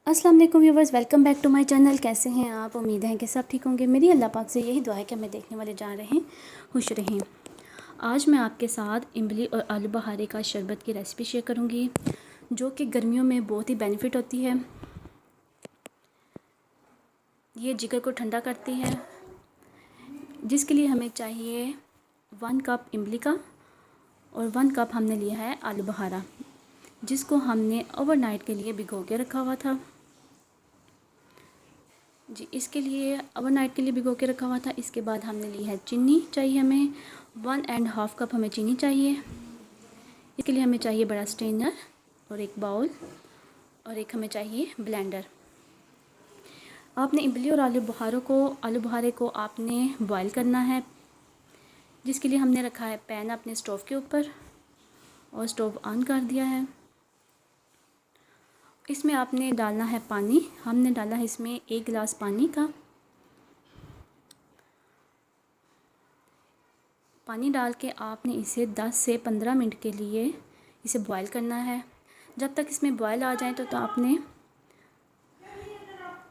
अस्सलाम वालेकुम viewers, welcome back to my channel. कैसे हैं आप? उम्मीद है कि सब ठीक होंगे। मेरी अल्लाह पाक से यही दुआ है कि हमें देखने वाले जान रहें, खुश रहें। आज मैं आपके साथ इमली और आलू बहारे का शरबत की रेसिपी शेयर करूंगी, जो कि गर्मियों में बहुत ही बेनिफिट होती है। ये जिगर को ठंडा करती है, जिसके लिए हमें चाहिए 1 कप इमली का और 1 कप हमने लिया है आलू बहारा, जिसको हमने ओवरनाइट के लिए भिगो के रखा हुआ था। जी, इसके लिए ओवरनाइट के लिए भिगो के रखा हुआ था। इसके बाद हमने ली है चीनी, चाहिए हमें 1.5 कप हमें चीनी चाहिए। इसके लिए हमें चाहिए बड़ा स्ट्रेनर और एक बाउल, और एक हमें चाहिए ब्लेंडर। आपने इमली और आलू बुहारे को आपने बॉईल करना है, जिसके लिए हमने रखा है पैन अपने स्टोव के ऊपर और स्टोव ऑन कर दिया है। इसमें आपने डालना है पानी। हमने डाला है इसमें 1 गिलास पानी का। पानी डाल के आपने इसे 10 से 15 मिनट के लिए इसे बॉईल करना है। जब तक इसमें बॉईल आ जाए तो आपने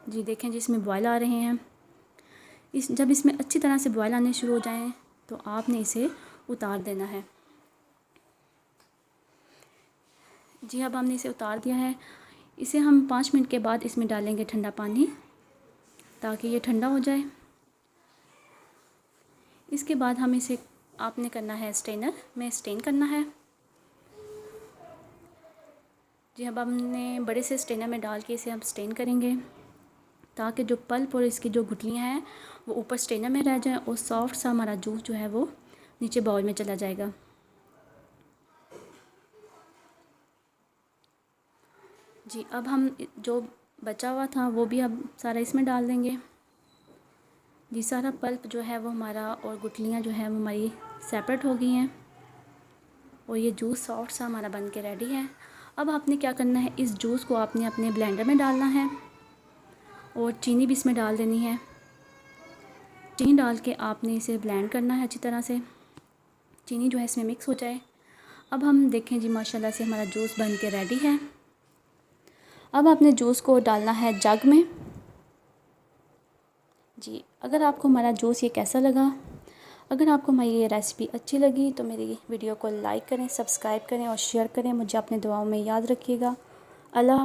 जी देखें, जिसमें बॉईल आ रहे हैं, जब इसमें अच्छी तरह से बॉईल आने शुरू हो जाएं तो आपने इसे उतार देना है। जी, अब हमने इसे उतार दिया है। इसे हम 5 मिनट के बाद इसमें डालेंगे ठंडा पानी, ताकि ये ठंडा हो जाए। इसके बाद हम इसे आपने करना है स्ट्रेनर में स्ट्रेन करना है। जी, अब हमने बड़े से स्ट्रेनर में डाल के इसे हम स्ट्रेन करेंगे, ताकि जो पल्प और इसकी जो गुठलियाँ हैं वो ऊपर स्ट्रेनर में रह जाएं और सॉफ्ट सा हमारा जूस जो है वो नीचे बाउल में चला जाएगा। जी, अब हम जो बचा हुआ था वो भी अब सारा इसमें डाल देंगे। जी, सारा पल्प जो है वो हमारा और गुठलियाँ जो है वो हमारी सेपरेट हो गई हैं और ये जूस सॉफ्ट सा हमारा बन के रेडी है। अब आपने क्या करना है, इस जूस को आपने अपने ब्लेंडर में डालना है और चीनी भी इसमें डाल देनी है। चीनी डाल के आपने इसे ब्लेंड करना है अच्छी तरह से, चीनी जो है इसमें मिक्स हो जाए। अब हम देखें जी, माशाल्लाह से हमारा जूस बन के रेडी है। अब आपने जूस को डालना है जग में। जी, अगर आपको हमारा जूस ये कैसा लगा, अगर आपको हमारी ये रेसिपी अच्छी लगी तो मेरी वीडियो को लाइक करें, सब्सक्राइब करें और शेयर करें। मुझे अपने दुआओं में याद रखिएगा। अल्लाह।